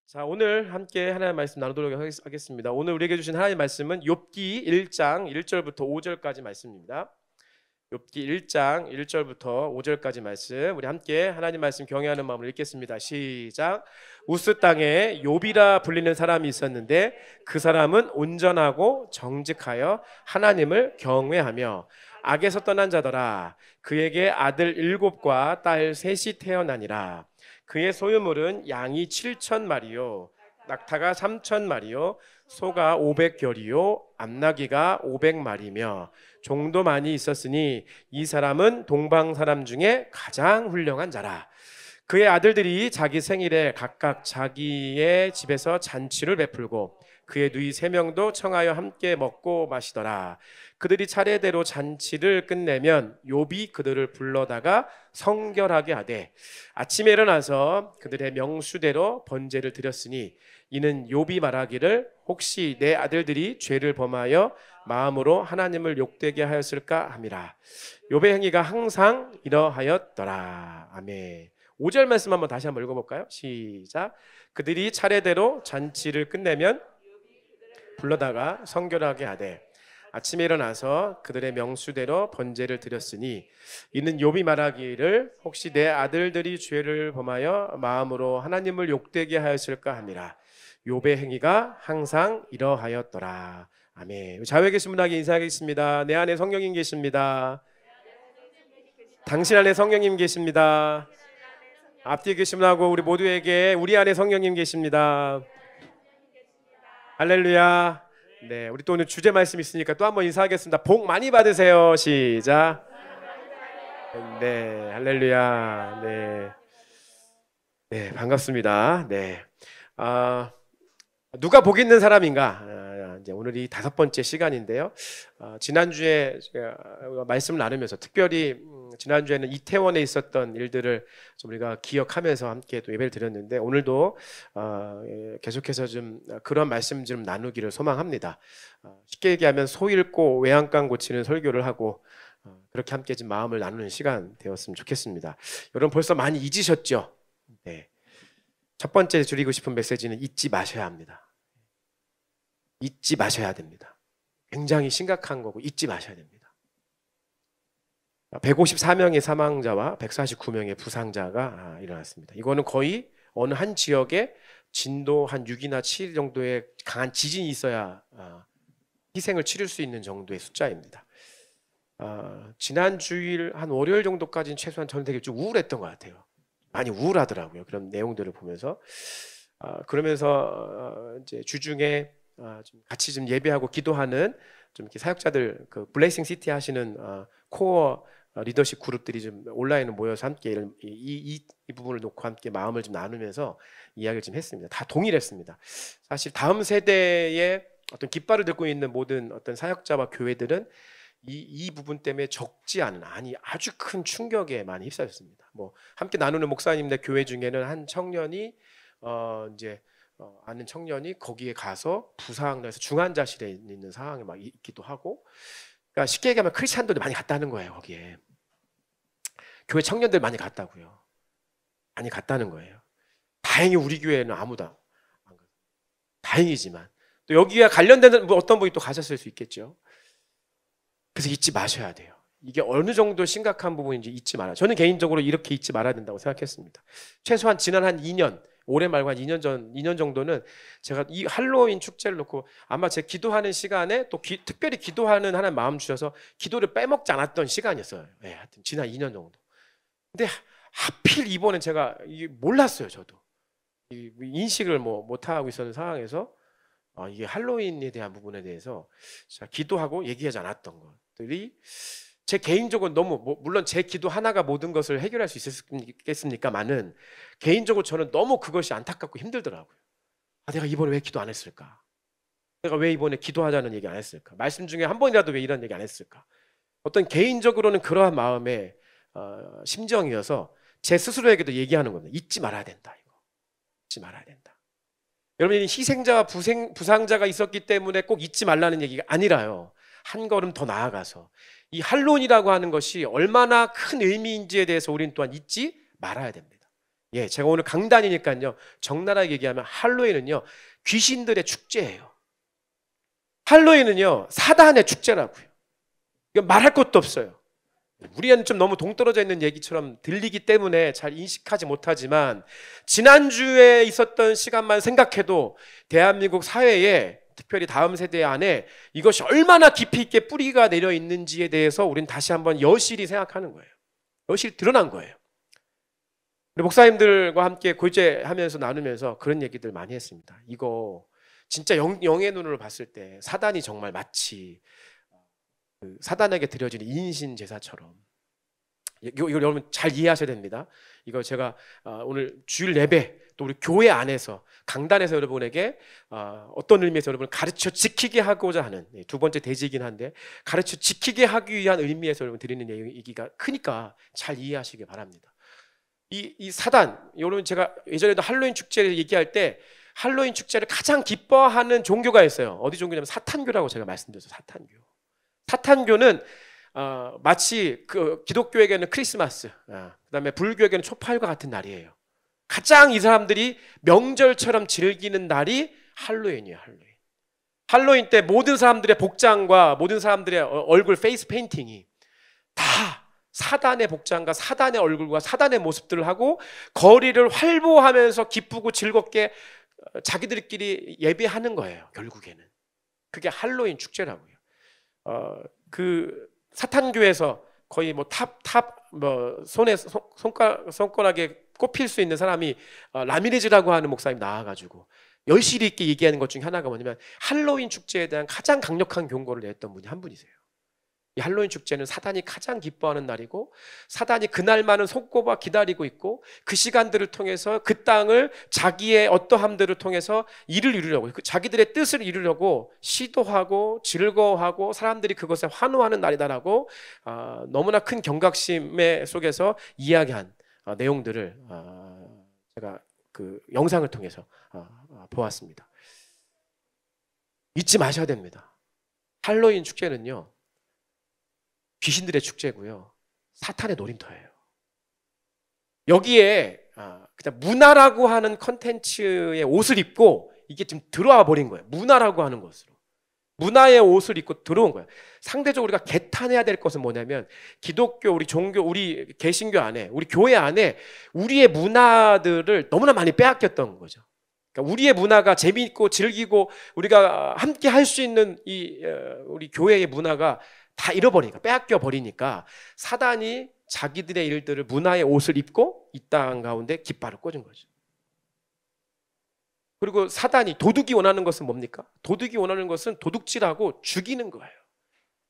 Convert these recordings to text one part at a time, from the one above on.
자, 오늘 함께 하나님의 말씀 나누도록 하겠습니다. 오늘 우리에게 주신 하나님의 말씀은 욥기 1장 1절부터 5절까지 말씀입니다. 욥기 1장 1절부터 5절까지 말씀, 우리 함께 하나님 말씀 경외하는 마음으로 읽겠습니다. 시작. 우스 땅에 욥이라 불리는 사람이 있었는데 그 사람은 온전하고 정직하여 하나님을 경외하며 악에서 떠난 자더라. 그에게 아들 7과 딸 3이 태어나니라. 그의 소유물은 양이 7,000마리요 낙타가 3,000마리요 소가 500결이요 암나귀가 500마리며 종도 많이 있었으니 이 사람은 동방 사람 중에 가장 훌륭한 자라. 그의 아들들이 자기 생일에 각각 자기의 집에서 잔치를 베풀고 그의 누이 3명도 청하여 함께 먹고 마시더라. 그들이 차례대로 잔치를 끝내면 욥이 그들을 불러다가 성결하게 하되 아침에 일어나서 그들의 명수대로 번제를 드렸으니 이는 욥이 말하기를 혹시 내 아들들이 죄를 범하여 마음으로 하나님을 욕되게 하였을까 함이라. 욥의 행위가 항상 이러하였더라. 아멘. 5절 말씀 한번 다시 한번 읽어볼까요? 시작. 그들이 차례대로 잔치를 끝내면 불러다가 성결하게 하되 아침에 일어나서 그들의 명수대로 번제를 드렸으니 이는 욥이 말하기를 혹시 내 아들들이 죄를 범하여 마음으로 하나님을 욕되게 하였을까 함이라. 욥의 행위가 항상 이러하였더라. 아멘. 좌우에 계신 분에게 인사하겠습니다. 내 안에 성령님 계십니다. 당신 안에 성령님 계십니다. 앞뒤에 계신 분하고 우리 모두에게 우리 안에 성령님 계십니다. 할렐루야. 네, 우리 또 오늘 주제 말씀 있으니까 또 한번 인사하겠습니다. 복 많이 받으세요. 시작. 네, 할렐루야. 네, 네, 반갑습니다. 네, 누가 복 있는 사람인가? 이제 오늘이 5번째 시간인데요. 지난주에 제가 말씀을 나누면서 특별히 지난주에는 이태원에 있었던 일들을 좀 우리가 기억하면서 함께 또 예배를 드렸는데 오늘도 계속해서 좀 그런 말씀 좀 나누기를 소망합니다. 쉽게 얘기하면 소 잃고 외양간 고치는 설교를 하고 그렇게 함께 좀 마음을 나누는 시간 되었으면 좋겠습니다. 여러분 벌써 많이 잊으셨죠? 네. 첫 번째 드리고 싶은 메시지는 잊지 마셔야 합니다. 잊지 마셔야 됩니다. 굉장히 심각한 거고 잊지 마셔야 됩니다. 154명의 사망자와 149명의 부상자가 일어났습니다. 이거는 거의 어느 한 지역에 진도 한 6이나 7 정도의 강한 지진이 있어야 희생을 치를 수 있는 정도의 숫자입니다. 지난 주일 한 월요일 정도까지는 최소한 저는 되게 좀 우울했던 것 같아요. 많이 우울하더라고요. 그런 내용들을 보면서 그러면서 이제 주중에 좀 같이 좀 예배하고 기도하는 좀 이렇게 사역자들 그 블레싱 시티 하시는 코어 리더십 그룹들이 좀 온라인에 모여서 함께 이 부분을 놓고 함께 마음을 좀 나누면서 이야기를 좀 했습니다. 다 동일했습니다. 사실 다음 세대의 어떤 깃발을 들고 있는 모든 어떤 사역자와 교회들은 이 부분 때문에 적지 않은 아주 큰 충격에 많이 휩싸였습니다. 뭐 함께 나누는 목사님들 교회 중에는 한 청년이 아는 청년이 거기에 가서 부상해서 중환자실에 있는 상황에 막 있기도 하고, 그러니까 쉽게 얘기하면 크리스찬들도 많이 갔다는 거예요. 거기에 교회 청년들 많이 갔다고요. 많이 갔다는 거예요. 다행히 우리 교회는 아무도 안 가요. 다행이지만 또 여기와 관련되는 어떤 분이 또 가셨을 수 있겠죠. 그래서 잊지 마셔야 돼요. 이게 어느 정도 심각한 부분인지 잊지 말아요. 저는 개인적으로 이렇게 잊지 말아야 된다고 생각했습니다. 최소한 지난 한 2년, 올해 말고 한 2년 정도는 제가 이 할로윈 축제를 놓고 아마 제 기도하는 시간에 또 특별히 기도하는 하나님 마음 주셔서 기도를 빼먹지 않았던 시간이었어요. 네, 하여튼 지난 2년 정도. 근데 하필 이번엔 제가 이게 몰랐어요. 저도 인식을 못하고 있었는 상황에서 이게 할로윈에 대한 부분에 대해서 제가 기도하고 얘기하지 않았던 것들이 제 개인적으로 너무 물론 제 기도 하나가 모든 것을 해결할 수 있겠습니까만은 개인적으로 저는 너무 그것이 안타깝고 힘들더라고요. 내가 이번에 왜 기도 안 했을까? 내가 왜 이번에 기도하자는 얘기 안 했을까? 말씀 중에 한 번이라도 왜 이런 얘기 안 했을까? 어떤 개인적으로는 그러한 마음의 심정이어서 제 스스로에게도 얘기하는 겁니다. 잊지 말아야 된다. 이거 잊지 말아야 된다. 여러분이 희생자와 부상자가 있었기 때문에 꼭 잊지 말라는 얘기가 아니라요. 한 걸음 더 나아가서 이 할로윈이라고 하는 것이 얼마나 큰 의미인지에 대해서 우리는 또한 잊지 말아야 됩니다. 예, 제가 오늘 강단이니까요. 적나라하게 얘기하면 할로윈은요, 귀신들의 축제예요. 할로윈은요, 사단의 축제라고요. 이거 말할 것도 없어요. 우리는 좀 너무 동떨어져 있는 얘기처럼 들리기 때문에 잘 인식하지 못하지만, 지난주에 있었던 시간만 생각해도 대한민국 사회에, 특별히 다음 세대 안에 이것이 얼마나 깊이 있게 뿌리가 내려 있는지에 대해서 우리는 다시 한번 여실히 생각하는 거예요. 여실히 드러난 거예요. 우리 목사님들과 함께 교제하면서 나누면서 그런 얘기들 많이 했습니다. 이거 진짜 영의 눈으로 봤을 때 사단이 정말 마치 그 사단에게 드려지는 인신 제사처럼, 이거 여러분 잘 이해하셔야 됩니다. 이거 제가 오늘 주일 예배 또 우리 교회 안에서 강단에서 여러분에게 어떤 의미에서 여러분을 가르쳐 지키게 하고자 하는 두 번째 대지이긴 한데, 가르쳐 지키게 하기 위한 의미에서 여러분 드리는 얘기가 크니까 잘 이해하시기 바랍니다. 이 사단, 여러분 제가 예전에도 할로윈 축제를 얘기할 때 할로윈 축제를 가장 기뻐하는 종교가 있어요. 어디 종교냐면 사탄교라고 제가 말씀드렸어요. 사탄교. 사탄교는 마치 그 기독교에게는 크리스마스, 그다음에 불교에게는 초파일과 같은 날이에요. 가장 이 사람들이 명절처럼 즐기는 날이 할로윈이에요. 할로윈 때 모든 사람들의 복장과 모든 사람들의 얼굴 페이스 페인팅이 다 사단의 복장과 사단의 얼굴과 사단의 모습들을 하고 거리를 활보하면서 기쁘고 즐겁게 자기들끼리 예배하는 거예요. 결국에는 그게 할로윈 축제라고요. 그 사탄교에서 거의 뭐 손에 손가락에 꼽힐 수 있는 사람이 라미레즈라고 하는 목사님 나와가지고 열실히 있게 얘기하는 것 중에 하나가 뭐냐면, 할로윈 축제에 대한 가장 강력한 경고를 냈던 분이 한 분이세요. 이 할로윈 축제는 사단이 가장 기뻐하는 날이고, 사단이 그날만은 손꼽아 기다리고 있고, 그 시간들을 통해서 그 땅을 자기의 어떠함들을 통해서 일을 이루려고, 자기들의 뜻을 이루려고 시도하고 즐거워하고 사람들이 그것에 환호하는 날이다라고 너무나 큰 경각심 속에서 이야기한 내용들을 제가 그 영상을 통해서 보았습니다. 잊지 마셔야 됩니다. 할로윈 축제는요, 귀신들의 축제고요, 사탄의 놀림터예요. 여기에 그냥 문화라고 하는 컨텐츠의 옷을 입고 이게 지금 들어와 버린 거예요. 문화라고 하는 것으로 문화의 옷을 입고 들어온 거예요. 상대적으로 우리가 개탄해야 될 것은 뭐냐면, 기독교, 우리 종교, 우리 개신교 안에, 우리 교회 안에 우리의 문화들을 너무나 많이 빼앗겼던 거죠. 그러니까 우리의 문화가 재미있고 즐기고 우리가 함께 할 수 있는 우리 교회의 문화가 다 잃어버리니까, 빼앗겨 버리니까 사단이 자기들의 일들을, 문화의 옷을 입고 이 땅 가운데 깃발을 꽂은 거죠. 그리고 사단이, 도둑이 원하는 것은 뭡니까? 도둑이 원하는 것은 도둑질하고 죽이는 거예요.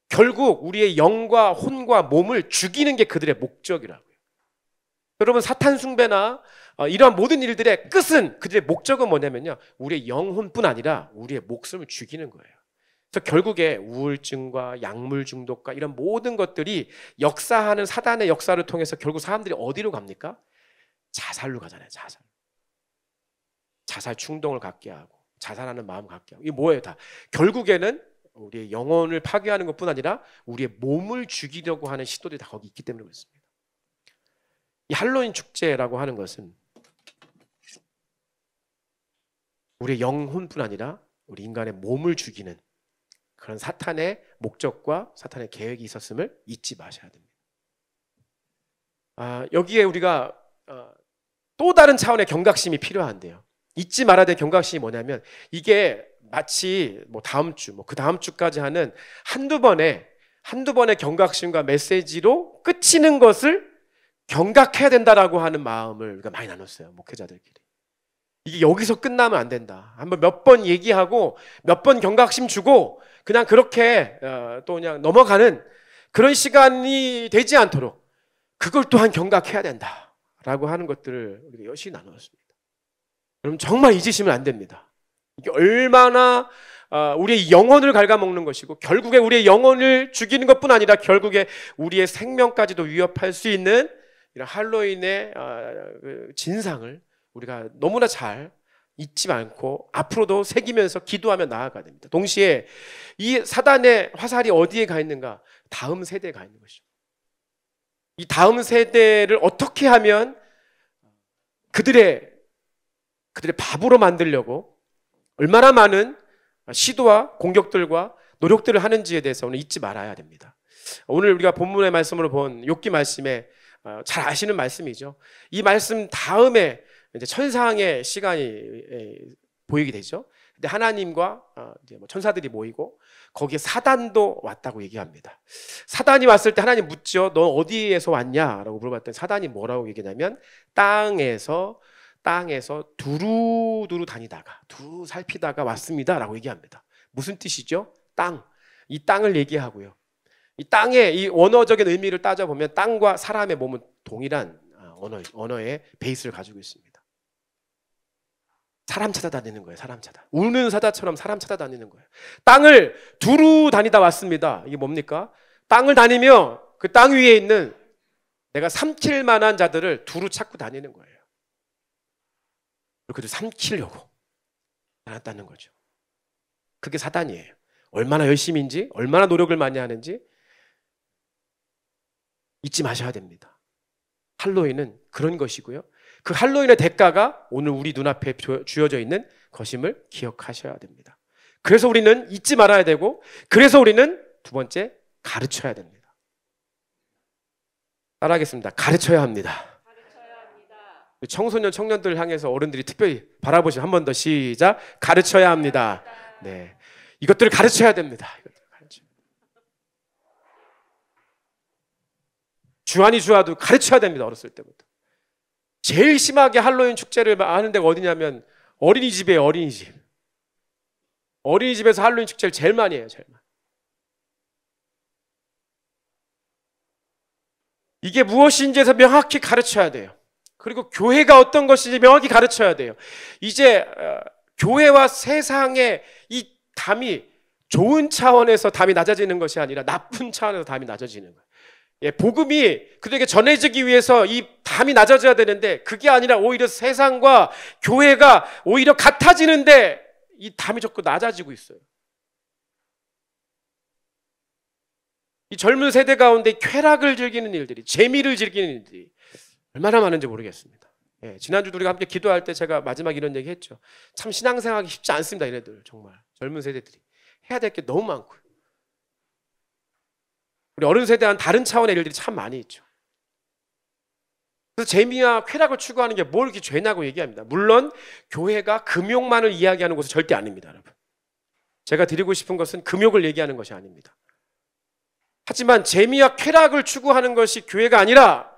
결국 우리의 영과 혼과 몸을 죽이는 게 그들의 목적이라고요. 여러분, 사탄 숭배나 이러한 모든 일들의 끝은, 그들의 목적은 뭐냐면요, 우리의 영혼뿐 아니라 우리의 목숨을 죽이는 거예요. 그래서 결국에 우울증과 약물 중독과 이런 모든 것들이 역사하는 사단의 역사를 통해서 결국 사람들이 어디로 갑니까? 자살로 가잖아요. 자살 충동을 갖게 하고 자살하는 마음 갖게 하고. 이게 뭐예요? 다 결국에는 우리의 영혼을 파괴하는 것뿐 아니라 우리의 몸을 죽이려고 하는 시도들이 다 거기 있기 때문에 그렇습니다. 이 할로윈 축제라고 하는 것은 우리의 영혼뿐 아니라 우리 인간의 몸을 죽이는 그런 사탄의 목적과 사탄의 계획이 있었음을 잊지 마셔야 됩니다. 여기에 우리가 또 다른 차원의 경각심이 필요한데요. 잊지 말아야 될 경각심이 뭐냐면, 이게 마치 뭐 다음 주, 뭐 그 다음 주까지 하는 한두 번의 경각심과 메시지로 끝이는 것을 경각해야 된다라고 하는 마음을 우리가 많이 나눴어요. 목회자들끼리. 이게 여기서 끝나면 안 된다. 한번 몇 번 얘기하고 몇 번 경각심 주고 그냥 그렇게 또 그냥 넘어가는 그런 시간이 되지 않도록 그걸 또한 경각해야 된다라고 하는 것들을 우리가 열심히 나누었습니다. 여러분, 정말 잊으시면 안 됩니다. 이게 얼마나 우리의 영혼을 갉아먹는 것이고, 결국에 우리의 영혼을 죽이는 것뿐 아니라 결국에 우리의 생명까지도 위협할 수 있는 이런 할로윈의 진상을 우리가 너무나 잘 잊지 않고 앞으로도 새기면서 기도하며 나아가야 됩니다. 동시에 이 사단의 화살이 어디에 가 있는가? 다음 세대에 가 있는 것이죠. 이 다음 세대를 어떻게 하면 그들의 바보로 만들려고 얼마나 많은 시도와 공격들과 노력들을 하는지에 대해서 오늘 잊지 말아야 됩니다. 오늘 우리가 본문의 말씀으로 본 욥기 말씀에 잘 아시는 말씀이죠. 이 말씀 다음에 이제 천상의 시간이 보이게 되죠. 근데 하나님과 이제 뭐 천사들이 모이고 거기에 사단도 왔다고 얘기합니다. 사단이 왔을 때 하나님 묻죠. 너 어디에서 왔냐라고 물어봤더니 사단이 뭐라고 얘기냐면 땅에서 두루두루 다니다가 두루 살피다가 왔습니다라고 얘기합니다. 무슨 뜻이죠? 땅. 이 땅을 얘기하고요. 이 땅의 이 언어적인 의미를 따져보면 땅과 사람의 몸은 동일한 언어의 베이스를 가지고 있습니다. 사람 찾아다니는 거예요. 사람 찾아. 우는 사자처럼 사람 찾아다니는 거예요. 땅을 두루 다니다 왔습니다. 이게 뭡니까? 땅을 다니며 그 땅 위에 있는 내가 삼킬 만한 자들을 두루 찾고 다니는 거예요. 그래도 삼키려고 나왔다는 거죠. 그게 사단이에요. 얼마나 열심인지, 얼마나 노력을 많이 하는지 잊지 마셔야 됩니다. 할로윈은 그런 것이고요. 그 할로윈의 대가가 오늘 우리 눈앞에 주어져 있는 것임을 기억하셔야 됩니다. 그래서 우리는 잊지 말아야 되고, 그래서 우리는 두 번째, 가르쳐야 됩니다. 따라하겠습니다. 가르쳐야 합니다. 청소년, 청년들 향해서 어른들이 특별히 바라보시면 한 번 더 시작. 가르쳐야 합니다. 네, 이것들을 가르쳐야 됩니다. 주안이 주아도 가르쳐야 됩니다. 어렸을 때부터. 제일 심하게 할로윈 축제를 하는 데가 어디냐면 어린이집이에요. 어린이집. 어린이집에서 할로윈 축제를 제일 많이 해요. 제일 많이. 이게 무엇인지에서 명확히 가르쳐야 돼요. 그리고 교회가 어떤 것인지 명확히 가르쳐야 돼요. 이제 교회와 세상의 이 담이 좋은 차원에서 담이 낮아지는 것이 아니라 나쁜 차원에서 담이 낮아지는 거예요. 예, 복음이 그들에게 전해지기 위해서 이 담이 낮아져야 되는데 그게 아니라 오히려 세상과 교회가 오히려 같아지는데 이 담이 자꾸 낮아지고 있어요. 이 젊은 세대 가운데 쾌락을 즐기는 일들이, 재미를 즐기는 일들이 얼마나 많은지 모르겠습니다. 예, 지난주도 우리가 함께 기도할 때 제가 마지막 이런 얘기 했죠. 참 신앙생활하기 쉽지 않습니다. 얘네들 정말 젊은 세대들이 해야 될 게 너무 많고요. 우리 어른 세대와는 다른 차원의 일들이 참 많이 있죠. 그래서 재미와 쾌락을 추구하는 게 뭘 이렇게 죄냐고 얘기합니다. 물론 교회가 금욕만을 이야기하는 곳은 절대 아닙니다, 여러분. 제가 드리고 싶은 것은 금욕을 얘기하는 것이 아닙니다. 하지만 재미와 쾌락을 추구하는 것이 교회가 아니라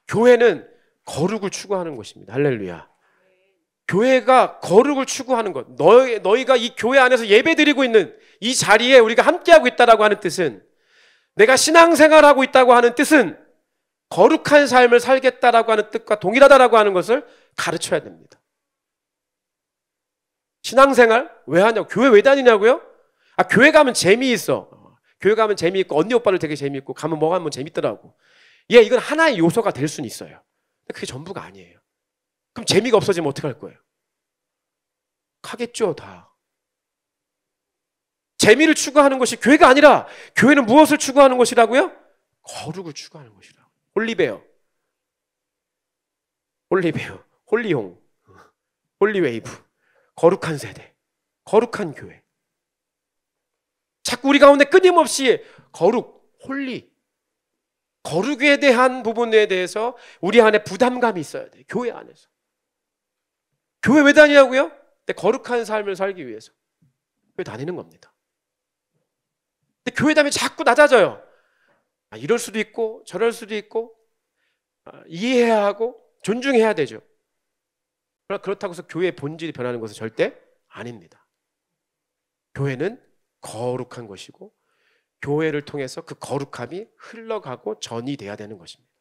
교회는 거룩을 추구하는 것입니다. 할렐루야. 교회가 거룩을 추구하는 것. 너희가 이 교회 안에서 예배드리고 있는 이 자리에 우리가 함께하고 있다고 하는 뜻은, 내가 신앙생활하고 있다고 하는 뜻은 거룩한 삶을 살겠다라고 하는 뜻과 동일하다라고 하는 것을 가르쳐야 됩니다. 신앙생활 왜 하냐고? 교회 왜 다니냐고요? 교회 가면 재미있어. 교회 가면 재미있고 언니 오빠를 되게 재미있고 가면 뭐 하면 재밌더라고. 예, 이건 하나의 요소가 될 수는 있어요. 근데 그게 전부가 아니에요. 그럼 재미가 없어지면 어떡할 거예요? 가겠죠, 다. 재미를 추구하는 것이 교회가 아니라 교회는 무엇을 추구하는 것이라고요? 거룩을 추구하는 것이라고. 홀리베어, 홀리홍, 홀리웨이브. 거룩한 세대, 거룩한 교회. 자꾸 우리 가운데 끊임없이 거룩, 홀리, 거룩에 대한 부분에 대해서 우리 안에 부담감이 있어야 돼요. 교회 안에서. 교회 왜 다니냐고요? 거룩한 삶을 살기 위해서 교회 다니는 겁니다. 근데 교회 다니면 자꾸 낮아져요. 이럴 수도 있고 저럴 수도 있고 이해해야 하고 존중해야 되죠. 그렇다고 해서 교회의 본질이 변하는 것은 절대 아닙니다. 교회는 거룩한 것이고 교회를 통해서 그 거룩함이 흘러가고 전이돼야 되는 것입니다.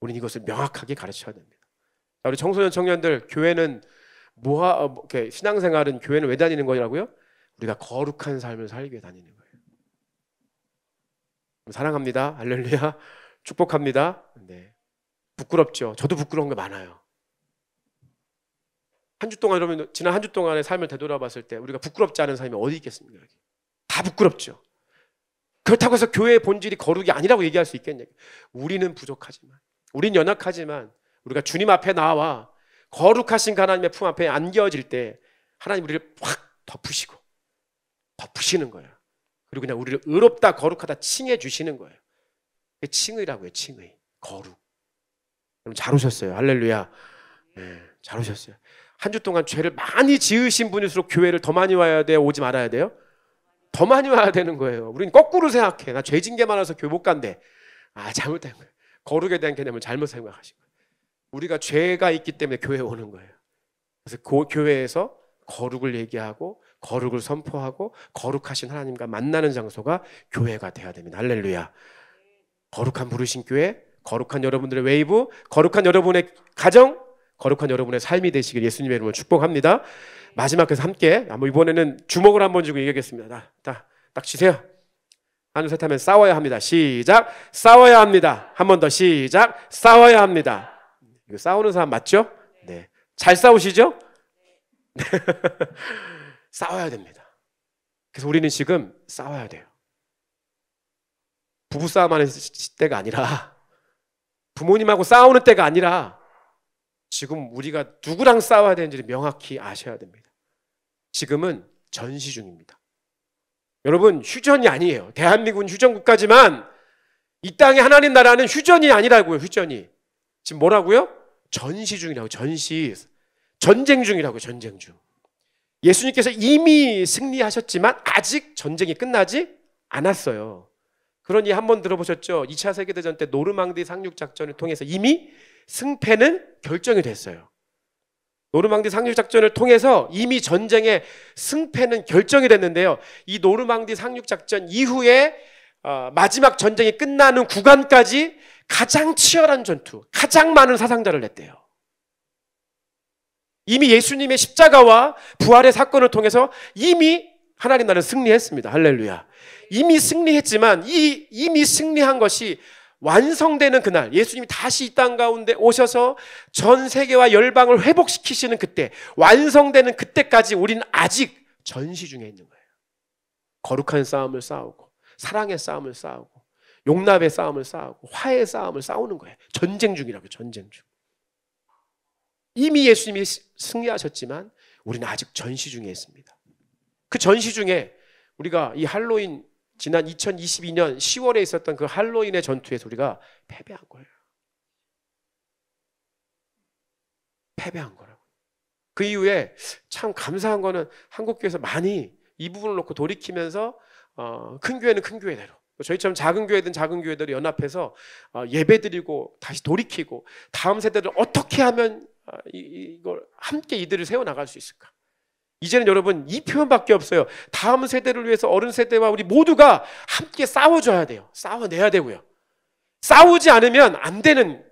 우리는 이것을 명확하게 가르쳐야 됩니다. 우리 청소년 청년들, 교회는 신앙생활은 교회는 왜 다니는 거라고요? 우리가 거룩한 삶을 살기 위해 다니는 거예요. 사랑합니다. 할렐루야. 축복합니다. 네. 부끄럽죠. 저도 부끄러운 게 많아요. 한 주 동안, 여러분, 지난 한 주 동안의 삶을 되돌아봤을 때 우리가 부끄럽지 않은 삶이 어디 있겠습니까? 여기. 다 부끄럽죠. 그렇다고 해서 교회의 본질이 거룩이 아니라고 얘기할 수 있겠냐? 우리는 부족하지만, 우린 연약하지만 우리가 주님 앞에 나와 거룩하신 하나님의 품 앞에 안겨질 때 하나님 우리를 확 덮으시는 거예요. 그리고 그냥 우리를 의롭다 거룩하다 칭해 주시는 거예요. 칭의라고 해요. 칭의. 거룩. 여러분 잘 오셨어요. 할렐루야. 네, 잘 오셨어요. 한 주 동안 죄를 많이 지으신 분일수록 교회를 더 많이 와야 돼요? 오지 말아야 돼요? 더 많이 와야 되는 거예요. 우린 거꾸로 생각해. 나 죄진 게 많아서 교회 못 간대. 잘못된 거예요. 거룩에 대한 개념을 잘못 생각하신 거예요. 우리가 죄가 있기 때문에 교회에 오는 거예요. 그래서 그 교회에서 거룩을 얘기하고 거룩을 선포하고 거룩하신 하나님과 만나는 장소가 교회가 돼야 됩니다. 할렐루야. 거룩한 부르신 교회, 거룩한 여러분들의 웨이브, 거룩한 여러분의 가정, 거룩한 여러분의 삶이 되시길 예수님의 이름으로 축복합니다. 마지막에서 함께 이번에는 주먹을 한번 쥐고 얘기하겠습니다. 딱 치세요. 하나 둘 셋 하면 싸워야 합니다. 시작. 싸워야 합니다. 한 번 더 시작. 싸워야 합니다. 이거 싸우는 사람 맞죠? 네. 잘 싸우시죠? 네. 싸워야 됩니다. 그래서 우리는 지금 싸워야 돼요. 부부싸움 하는 때가 아니라, 부모님하고 싸우는 때가 아니라 지금 우리가 누구랑 싸워야 되는지를 명확히 아셔야 됩니다. 지금은 전시 중입니다. 여러분, 휴전이 아니에요. 대한민국은 휴전국가지만 이 땅의 하나님 나라는 휴전이 아니라고요. 휴전이. 지금 뭐라고요? 전시 중이라고. 전쟁 중이라고. 전쟁 중. 예수님께서 이미 승리하셨지만 아직 전쟁이 끝나지 않았어요. 그러니 한번 들어보셨죠? 2차 세계대전 때 노르망디 상륙작전을 통해서 이미 승패는 결정이 됐어요. 노르망디 상륙작전을 통해서 이미 전쟁의 승패는 결정이 됐는데요. 이 노르망디 상륙작전 이후에 마지막 전쟁이 끝나는 구간까지 가장 치열한 전투, 가장 많은 사상자를 냈대요. 이미 예수님의 십자가와 부활의 사건을 통해서 이미 하나님 나라는 승리했습니다. 할렐루야. 이미 승리했지만 이미 승리한 것이 완성되는 그날, 예수님이 다시 이 땅 가운데 오셔서 전 세계와 열방을 회복시키시는 그때, 완성되는 그때까지 우리는 아직 전시 중에 있는 거예요. 거룩한 싸움을 싸우고, 사랑의 싸움을 싸우고, 용납의 싸움을 싸우고, 화해의 싸움을 싸우는 거예요. 전쟁 중이라고요. 전쟁 중. 이미 예수님이 승리하셨지만 우리는 아직 전시 중에 있습니다. 그 전시 중에 우리가 이 할로윈, 지난 2022년 10월에 있었던 그 할로윈의 전투에서 우리가 패배한 거예요. 패배한 거라고. 그 이후에 참 감사한 거는 한국교회에서 많이 이 부분을 놓고 돌이키면서 큰 교회는 큰 교회대로, 저희처럼 작은 교회든 작은 교회들이 연합해서 예배드리고 다시 돌이키고 다음 세대를 어떻게 하면 이걸 함께 이들을 세워나갈 수 있을까? 이제는 여러분 이 표현밖에 없어요. 다음 세대를 위해서 어른 세대와 우리 모두가 함께 싸워줘야 돼요. 싸워내야 되고요. 싸우지 않으면 안 되는,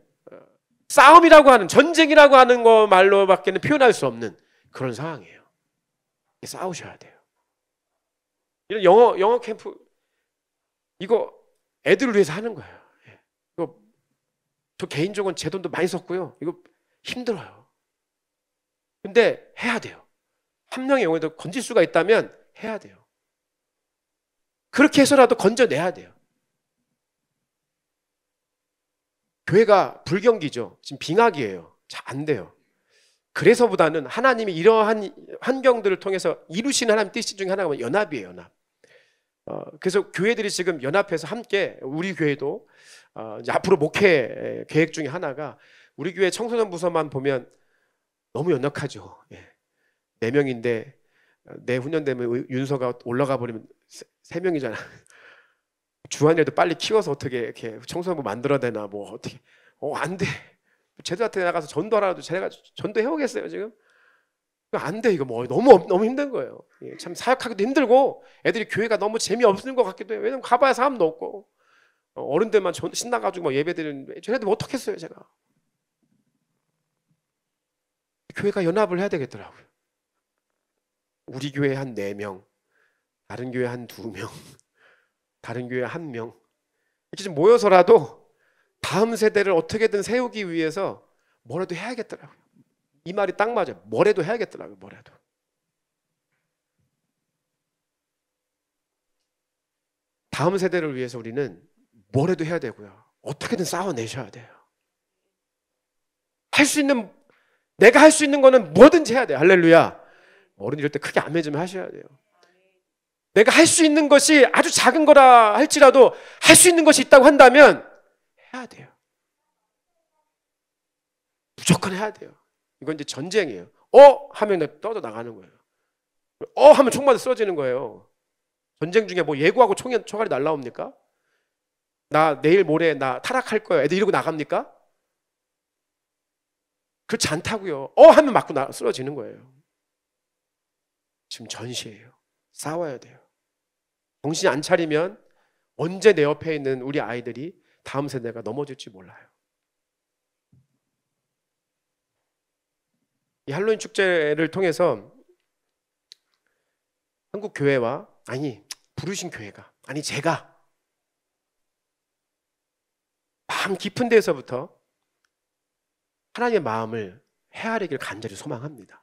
싸움이라고 하는, 전쟁이라고 하는 거 말로밖에는 표현할 수 없는 그런 상황이에요. 싸우셔야 돼요. 이런 영어 캠프, 이거 애들을 위해서 하는 거예요. 이거 저 개인적으로는 제 돈도 많이 썼고요. 이거 힘들어요. 근데 해야 돼요. 한 명의 영혼도 건질 수가 있다면 해야 돼요. 그렇게 해서라도 건져내야 돼요. 교회가 불경기죠. 지금 빙하기예요. 잘 안 돼요. 그래서보다는 하나님이 이러한 환경들을 통해서 이루시는 하나님 뜻 중에 하나가 연합이에요. 연합. 그래서 교회들이 지금 연합해서 함께, 우리 교회도 이제 앞으로 목회 계획 중에 하나가, 우리 교회 청소년 부서만 보면 너무 연약하죠. 4명인데 내후년 되면 윤서가 올라가 버리면 3명이잖아. 주한이라도 빨리 키워서 어떻게 이렇게 청소년부 만들어내나, 뭐 어떻게, 안 돼. 제자한테 나가서 전도하라도 제가 전도해 오겠어요 지금? 안 돼. 이거 뭐 너무 힘든 거예요. 참 사역하기도 힘들고 애들이 교회가 너무 재미없는 것 같기도 해요. 왜냐면 가봐야 사람도 없고 어른들만 신나가지고 뭐 예배드리는데 쟤네들 뭐 어떻겠어요 제가. 교회가 연합을 해야 되겠더라고요. 우리 교회 한 4명, 다른 교회 한 2명, 다른 교회 1명, 이렇게 좀 모여서라도 다음 세대를 어떻게든 세우기 위해서 뭐라도 해야겠더라고요. 이 말이 딱 맞아요. 뭐라도 해야겠더라고요. 뭐라도. 다음 세대를 위해서 우리는 뭐라도 해야 되고요. 어떻게든 싸워내셔야 돼요. 내가 할 수 있는 거는 뭐든지 해야 돼요. 할렐루야. 어른 이럴 때 크게 아멘 좀 하셔야 돼요. 내가 할 수 있는 것이 아주 작은 거라 할지라도 할 수 있는 것이 있다고 한다면 해야 돼요. 무조건 해야 돼요. 이건 이제 전쟁이에요. 하면 떠져 나가는 거예요. 하면 총 맞아 쓰러지는 거예요. 전쟁 중에 뭐 예고하고 총알이 날라옵니까? 나 내일 모레 나 타락할 거예요. 애들 이러고 나갑니까? 그렇지 않다고요. 하면 맞고 쓰러지는 거예요. 지금 전시예요. 싸워야 돼요. 정신 안 차리면 언제 내 옆에 있는 우리 아이들이 다음 세대가 넘어질지 몰라요. 이 할로윈 축제를 통해서 한국 교회와 부르신 교회가 제가 마음 깊은 데서부터 하나님의 마음을 헤아리길 간절히 소망합니다.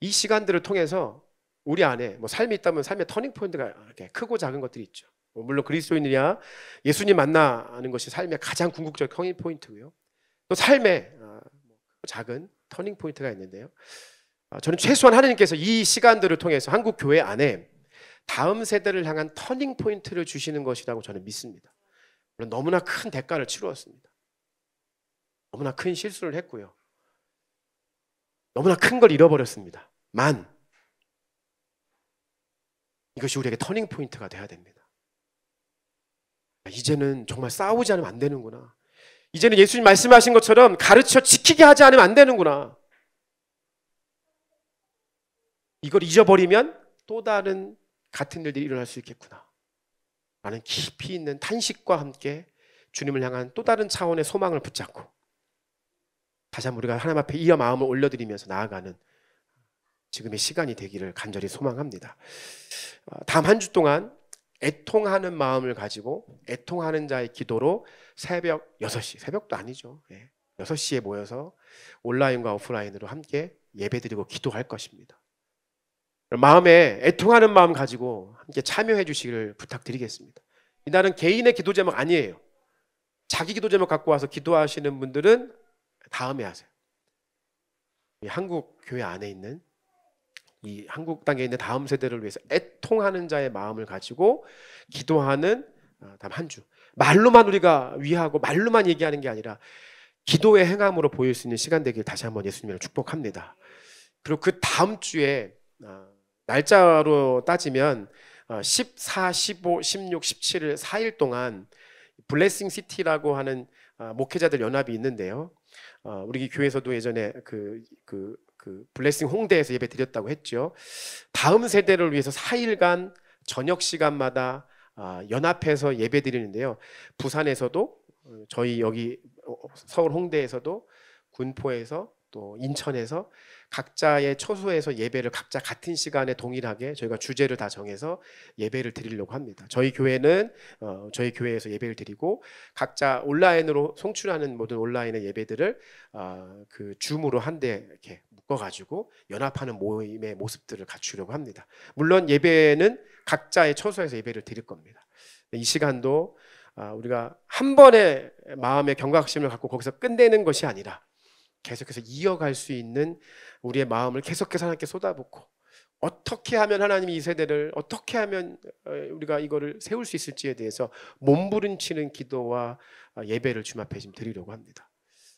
이 시간들을 통해서 우리 안에 삶이 있다면 삶의 터닝포인트가 이렇게 크고 작은 것들이 있죠. 물론 그리스도인이야 예수님 만나는 것이 삶의 가장 궁극적 터닝포인트고요. 또 삶의 작은 터닝포인트가 있는데요. 저는 최소한 하나님께서 이 시간들을 통해서 한국 교회 안에 다음 세대를 향한 터닝포인트를 주시는 것이라고 저는 믿습니다. 물론 너무나 큰 대가를 치루었습니다. 너무나 큰 실수를 했고요. 너무나 큰 걸 잃어버렸습니다. 이것이 우리에게 터닝포인트가 돼야 됩니다. 이제는 정말 싸우지 않으면 안 되는구나. 이제는 예수님 말씀하신 것처럼 가르쳐 지키게 하지 않으면 안 되는구나. 이걸 잊어버리면 또 다른 같은 일들이 일어날 수 있겠구나 라는 깊이 있는 탄식과 함께 주님을 향한 또 다른 차원의 소망을 붙잡고 다시 한번 우리가 하나님 앞에 이 마음을 올려드리면서 나아가는 지금의 시간이 되기를 간절히 소망합니다. 다음 한 주 동안 애통하는 마음을 가지고 애통하는 자의 기도로 새벽 6시, 새벽도 아니죠. 6시에 모여서 온라인과 오프라인으로 함께 예배드리고 기도할 것입니다. 마음에 애통하는 마음 가지고 함께 참여해 주시기를 부탁드리겠습니다. 이날은 개인의 기도 제목 아니에요. 자기 기도 제목 갖고 와서 기도하시는 분들은 다음에 하세요. 한국 교회 안에 있는 이 한국 땅에 있는 다음 세대를 위해서 애통하는 자의 마음을 가지고 기도하는 다음 한 주. 말로만 우리가 위하고 말로만 얘기하는 게 아니라 기도의 행함으로 보일 수 있는 시간 되길 다시 한번 예수님을 축복합니다. 그리고 그 다음 주에 날짜로 따지면 14, 15, 16, 17일 4일 동안 블레싱 시티라고 하는 목회자들 연합이 있는데요. 우리 교회에서도 예전에 그 블레싱 홍대에서 예배 드렸다고 했죠. 다음 세대를 위해서 4일간 저녁 시간마다 연합해서 예배 드리는데요. 부산에서도 저희 여기 서울 홍대에서도 군포에서 또 인천에서 각자의 처소에서 예배를 각자 같은 시간에 동일하게 저희가 주제를 다 정해서 예배를 드리려고 합니다. 저희 교회는 저희 교회에서 예배를 드리고 각자 온라인으로 송출하는 모든 온라인의 예배들을 그 줌으로 한데 이렇게 묶어가지고 연합하는 모임의 모습들을 갖추려고 합니다. 물론 예배는 각자의 처소에서 예배를 드릴 겁니다. 이 시간도 우리가 한 번의 마음의 경각심을 갖고 거기서 끝내는 것이 아니라 계속해서 이어갈 수 있는 우리의 마음을 계속해서 하나님께 쏟아붓고 어떻게 하면 하나님이 이 세대를 어떻게 하면 우리가 이거를 세울 수 있을지에 대해서 몸부림치는 기도와 예배를 주님 앞에 지금 드리려고 합니다.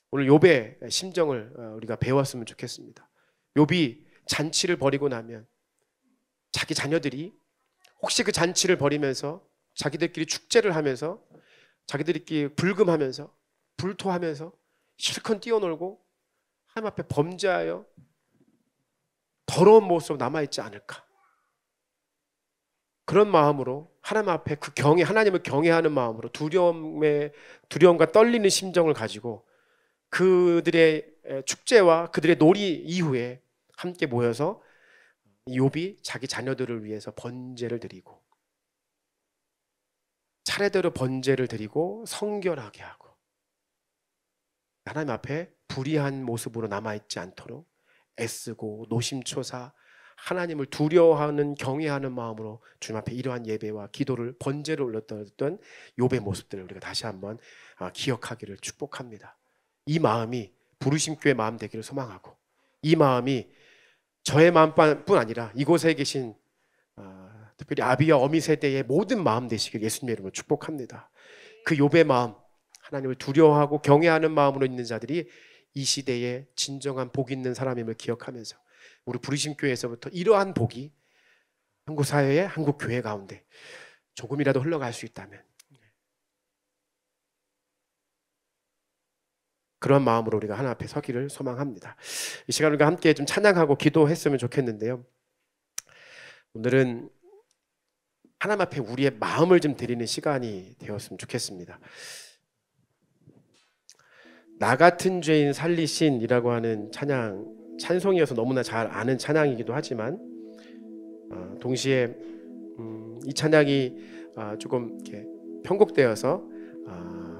오늘 욥의 심정을 우리가 배웠으면 좋겠습니다. 욥이 잔치를 벌이고 나면 자기 자녀들이 혹시 그 잔치를 벌이면서 자기들끼리 축제를 하면서 자기들끼리 불금하면서 불토하면서 실컷 뛰어놀고 하나님 앞에 범죄하여 더러운 모습으로 남아있지 않을까. 그런 마음으로 하나님 앞에 하나님을 경외하는 마음으로 두려움과 떨리는 심정을 가지고 그들의 축제와 그들의 놀이 이후에 함께 모여서 욥이 자기 자녀들을 위해서 번제를 드리고 차례대로 번제를 드리고 성결하게 하고 하나님 앞에 불의한 모습으로 남아있지 않도록 애쓰고 노심초사 하나님을 두려워하는 경외하는 마음으로 주님 앞에 이러한 예배와 기도를 번제를 올렸던 욥의 모습들을 우리가 다시 한번 기억하기를 축복합니다. 이 마음이 부르심교회 마음 되기를 소망하고, 이 마음이 저의 마음뿐 아니라 이곳에 계신 특별히 아비와 어미 세대의 모든 마음 되시길 예수님의 이름으로 축복합니다. 그 욥의 마음, 하나님을 두려워하고 경외하는 마음으로 있는 자들이 이 시대에 진정한 복 있는 사람임을 기억하면서 우리 부르심교회에서부터 이러한 복이 한국 사회에, 한국 교회 가운데 조금이라도 흘러갈 수 있다면 그런 마음으로 우리가 하나 앞에 서기를 소망합니다. 이 시간 우리가 함께 좀 찬양하고 기도했으면 좋겠는데요. 오늘은 하나님 앞에 우리의 마음을 좀 드리는 시간이 되었으면 좋겠습니다. 나 같은 죄인 살리신이라고 하는 찬송이어서 너무나 잘 아는 찬양이기도 하지만 동시에 이 찬양이 조금 이렇게 편곡되어서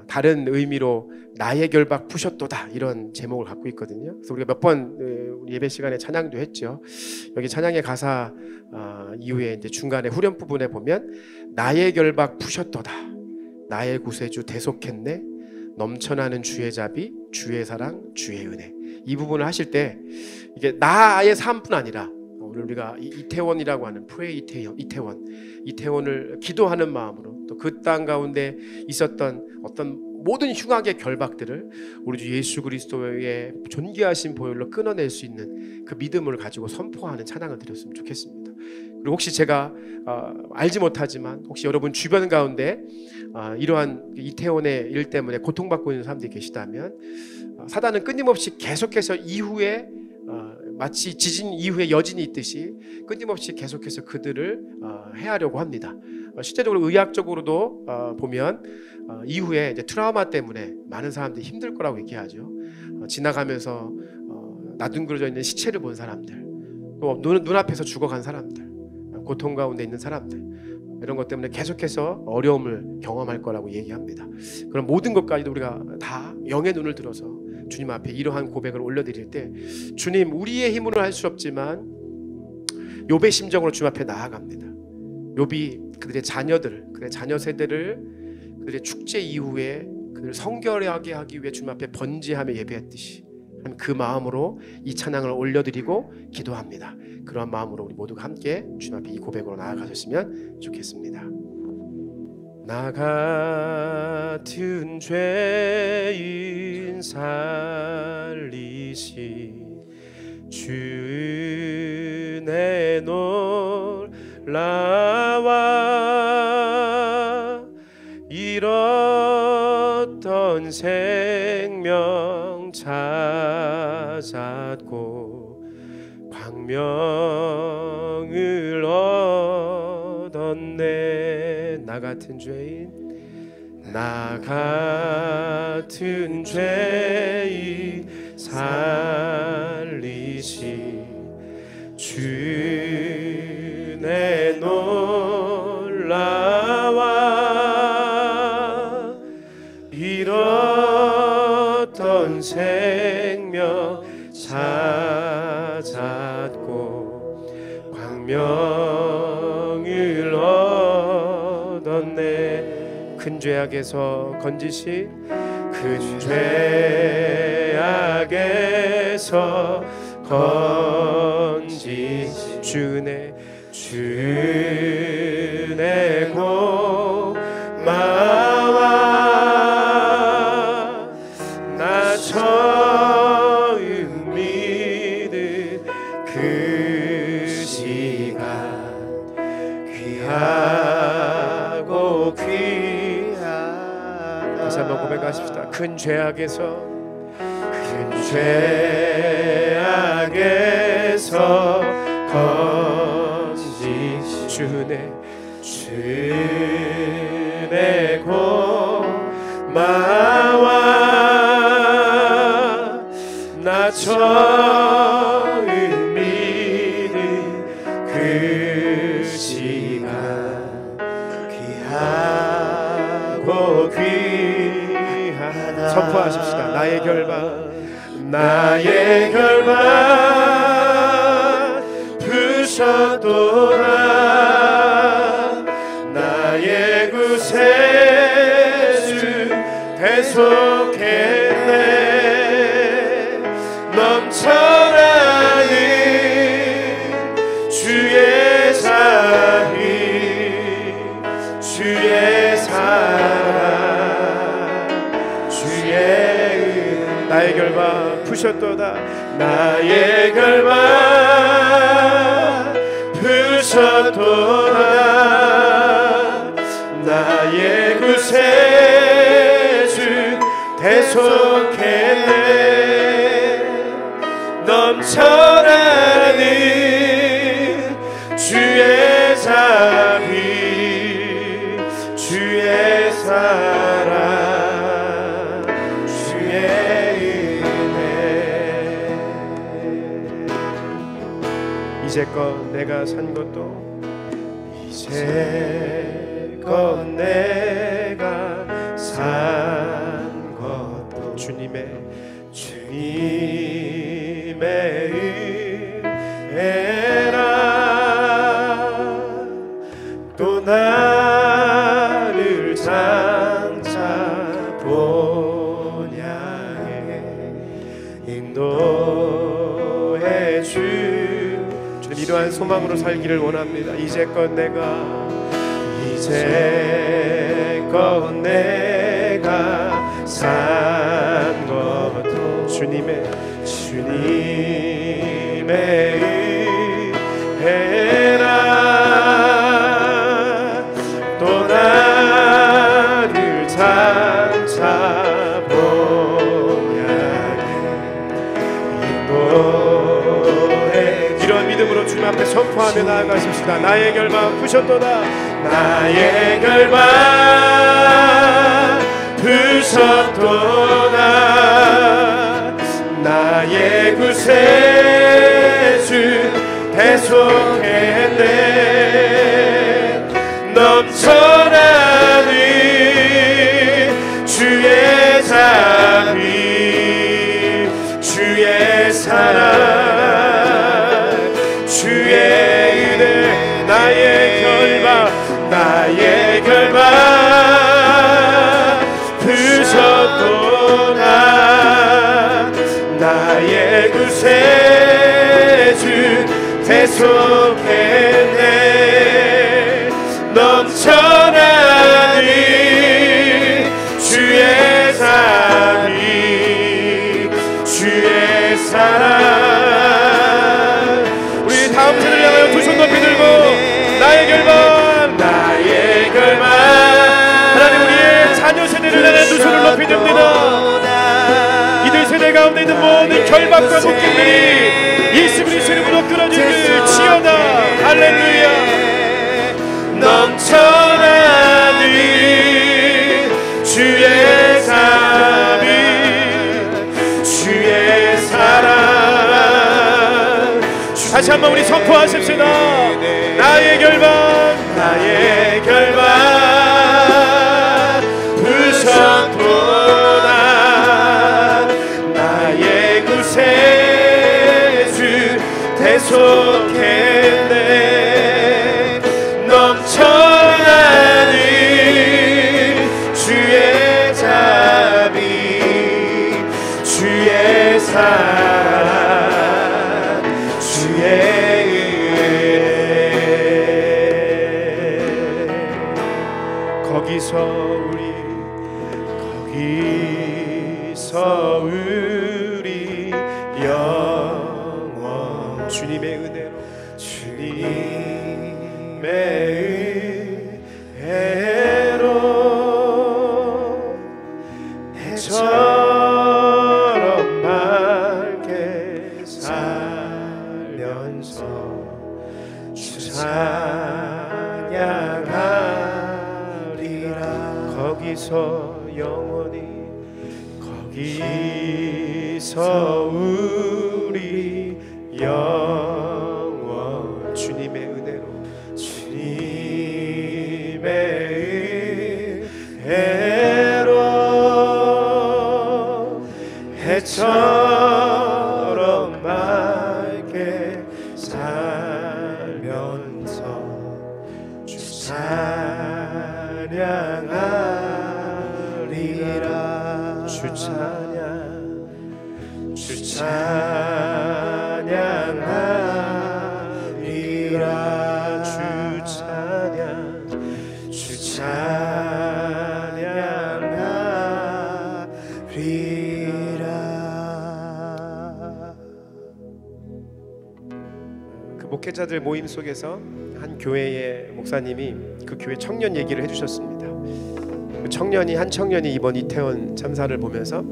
다른 의미로 나의 결박 푸셨도다 이런 제목을 갖고 있거든요. 그래서 우리가 몇 번 우리 예배 시간에 찬양도 했죠. 여기 찬양의 가사 이후에 이제 중간에 후렴 부분에 보면 나의 결박 푸셨도다, 나의 구세주 대속했네, 넘쳐나는 주의 자비, 주의 사랑, 주의 은혜. 이 부분을 하실 때 이게 나의 삶뿐 아니라 오늘 우리가 이태원이라고 하는 프레이 이태원을 기도하는 마음으로 또 그 땅 가운데 있었던 어떤 모든 흉악의 결박들을 우리 주 예수 그리스도의 존귀하신 보혈로 끊어낼 수 있는 그 믿음을 가지고 선포하는 찬양을 드렸으면 좋겠습니다. 그리고 혹시 제가 알지 못하지만 혹시 여러분 주변 가운데 이러한 이태원의 일 때문에 고통받고 있는 사람들이 계시다면 사단은 끊임없이 계속해서 이후에 마치 지진 이후에 여진이 있듯이 끊임없이 계속해서 그들을 해하려고 합니다. 실제적으로 의학적으로도 보면 이후에 이제 트라우마 때문에 많은 사람들이 힘들 거라고 얘기하죠. 지나가면서 나둥그러져 있는 시체를 본 사람들, 또 눈앞에서 죽어간 사람들, 고통 가운데 있는 사람들, 이런 것 때문에 계속해서 어려움을 경험할 거라고 얘기합니다. 그런 모든 것까지도 우리가 다 영의 눈을 들어서 주님 앞에 이러한 고백을 올려드릴 때, 주님, 우리의 힘으로 할 수 없지만 욥의 심정으로 주님 앞에 나아갑니다. 욥이 그들의 자녀들, 그들의 자녀 세대를 그들의 축제 이후에 그들을 성결하게 하기 위해 주님 앞에 번제하며 예배했듯이 그 마음으로 이 찬양을 올려드리고 기도합니다. 그러한 마음으로 우리 모두가 함께 주님 앞에 이 고백으로 나아가셨으면 좋겠습니다. 나 같은 죄인 살리신 주 은혜 놀라와 잃었던 생명 찾았고 광명을 얻었네. 나 같은 죄인, 나 같은 죄인 살리신 주 은혜 놀라와 잃었던 생명 찾았고 광명을 얻었네. 큰 죄악에서 건지신 큰 죄악에서 건지신 주 은혜 고마워. 나 처음 믿은 그 시간 귀하고 귀하다. 다시 한번 고백하십시다. 큰 죄악에서 건지신 주 은혜 고마워. 나 처음 믿은 그 시간 귀하고 귀하다. 선포하십시다. 나의 결박 부셨도다, 나의 구세주 대속했네. 넘쳐나는 주의 자비 주의 사랑 주의 은 나의 결박 푸셨도다 나의 결박 푸셨도다 나의 구세주 대속했네 넘쳐나는 주의 자비 주의 사랑 주의 은혜 이제껏 내가 산 것도 이제껏 내가 산 것도 주님의 은혜라 또 나를 장차 본 향해 인도해 주님 이러한 소망으로 살기를 원합니다. 이제껏 내가 산 것도 주님의 은혜라 또 나를 장차 본 향해 인도해 이런 믿음으로 주님 앞에 선포하며 나아가십시다. 나의 결박 푸셨도다 나의 결박 푸셨도다 나의 구세주 대속했네 넘쳐나는 주의 자비 주의 사랑 주의 은혜 나의 결박 푸셨도다 나의 구세주 대속했네 넘쳐나는 주의 자비 주의 사랑 우리 다음 주를 향하여 두 손 높이 들고 나의 결박 하나님 우리의 자녀 세대를 향해 두 손을 높이 듭니다. 이들 세대 가운데 있는 모든 결박과 묶임들이 예수 그리스도의 이름으로 끊어지기를 치어다 할렐루야 넘쳐나는 주의 자비 주의 사랑 다시 한번 우리 선포하십시다. 나의 결박 푸셨도다 나의 구세주 대속했네 넘쳐나는 주의 자비 주의 사랑 주의 거기서 우리 영원 주님의 은혜로 해처럼 밝게 살면서 주 찬양하리라 거기서 우리 영원 주님의 은혜로 해처럼 밝게 살면서 주 찬양하리라 주 찬양 그 목회자들 모임 속에서 한 교회의 목사님이 그 교회 청년 얘기를 해주셨습니다. 한 청년이 이번 이태원 참사를 보면서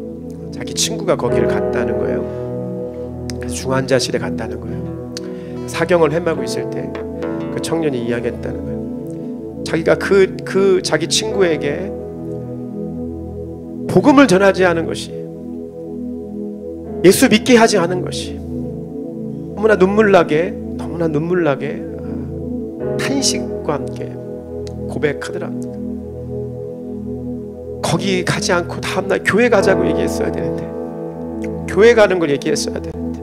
자기 친구가 거기를 갔다는 거예요. 그래서 중환자실에 갔다는 거예요. 사경을 헤매고 있을 때 그 청년이 이야기했다는 거예요. 자기가 그 자기 친구에게 복음을 전하지 않은 것이, 예수 믿게 하지 않은 것이 너무나 눈물나게 탄식과 함께 고백하더랍니다. 거기 가지 않고 다음날 교회 가자고 얘기했어야 되는데, 교회 가는 걸 얘기했어야 되는데,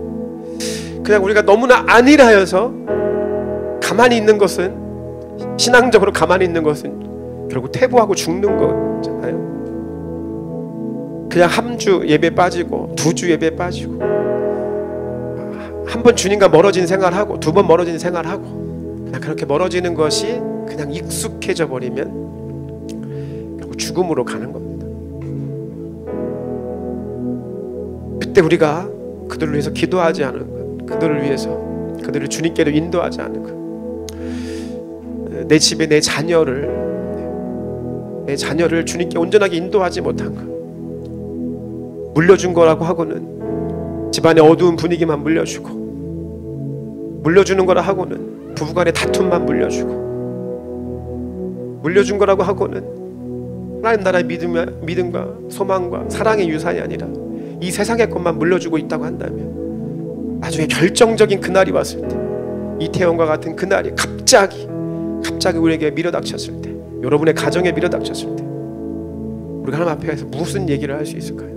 그냥 우리가 너무나 안일하여서 가만히 있는 것은, 신앙적으로 가만히 있는 것은 결국 퇴보하고 죽는 거잖아요. 그냥 한 주 예배 빠지고, 2주 예배 빠지고, 한 번 주님과 멀어진 생활하고, 2번 멀어진 생활하고, 그냥 그렇게 멀어지는 것이 그냥 익숙해져 버리면 결국 죽음으로 가는 겁니다. 그때 우리가 그들을 위해서 기도하지 않은 것, 그들을 위해서, 그들을 주님께로 인도하지 않은 것, 내 집에 내 자녀를 주님께 온전하게 인도하지 못한 것, 물려준 거라고 하고는 집안의 어두운 분위기만 물려주고, 물려주는 거라 하고는 부부간의 다툼만 물려준 거라고 하고는 하나님 나라의 믿음과 소망과 사랑의 유산이 아니라 이 세상의 것만 물려주고 있다고 한다면, 나중에 결정적인 그날이 왔을 때, 이태원과 같은 그날이 갑자기 우리에게 밀어닥쳤을 때, 여러분의 가정에 밀어닥쳤을 때, 우리가 하나님 앞에서 무슨 얘기를 할 수 있을까요?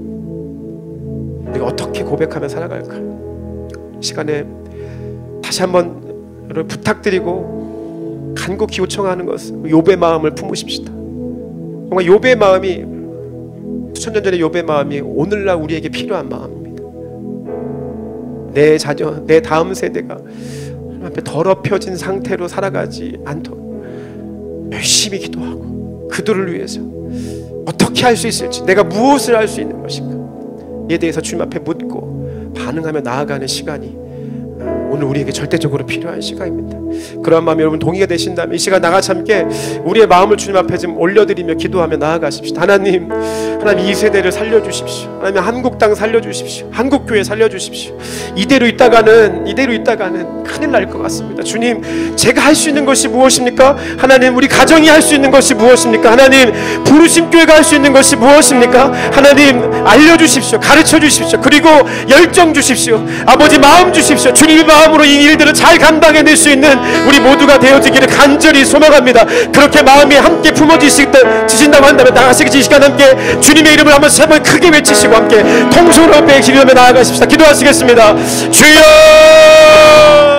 우리가 어떻게 고백하며 살아갈까요? 시간에 다시 한번 여러분 부탁드리고 간곡히 요청하는 것은 욥의 마음을 품으십시다. 정말 욥의 마음이, 수천 년 전의 욥의 마음이 오늘날 우리에게 필요한 마음입니다. 내 자녀, 내 다음 세대가 하나님 앞에 더럽혀진 상태로 살아가지 않도록 열심히 기도하고, 그들을 위해서 어떻게 할 수 있을지, 내가 무엇을 할 수 있는 것인가, 이에 대해서 주님 앞에 묻고 반응하며 나아가는 시간이 오늘 우리에게 절대적으로 필요한 시간입니다. 그런 마음이 여러분 동의가 되신다면 이 시간 나같이 함께 우리의 마음을 주님 앞에 좀 올려드리며 기도하며 나아가십시다. 하나님 이 세대를 살려주십시오. 하나님 한국 땅 살려주십시오. 한국 교회 살려주십시오. 이대로 있다가는 큰일 날 것 같습니다. 주님, 제가 할 수 있는 것이 무엇입니까? 하나님, 우리 가정이 할 수 있는 것이 무엇입니까? 하나님, 부르심 교회가 할 수 있는 것이 무엇입니까? 하나님, 알려주십시오. 가르쳐 주십시오. 그리고 열정 주십시오. 아버지, 마음 주십시오. 주님의 마음으로 이 일들을 잘 감당해낼 수 있는 우리 모두가 되어지기를 간절히 소망합니다. 그렇게 마음이 함께 품어지신다고 한다면 나가시기 이 시간 함께 주님의 이름을 한번 세 번 크게 외치시고 함께 통성으로 앞에 기도하며 나아가십시다. 기도하시겠습니다. 주여!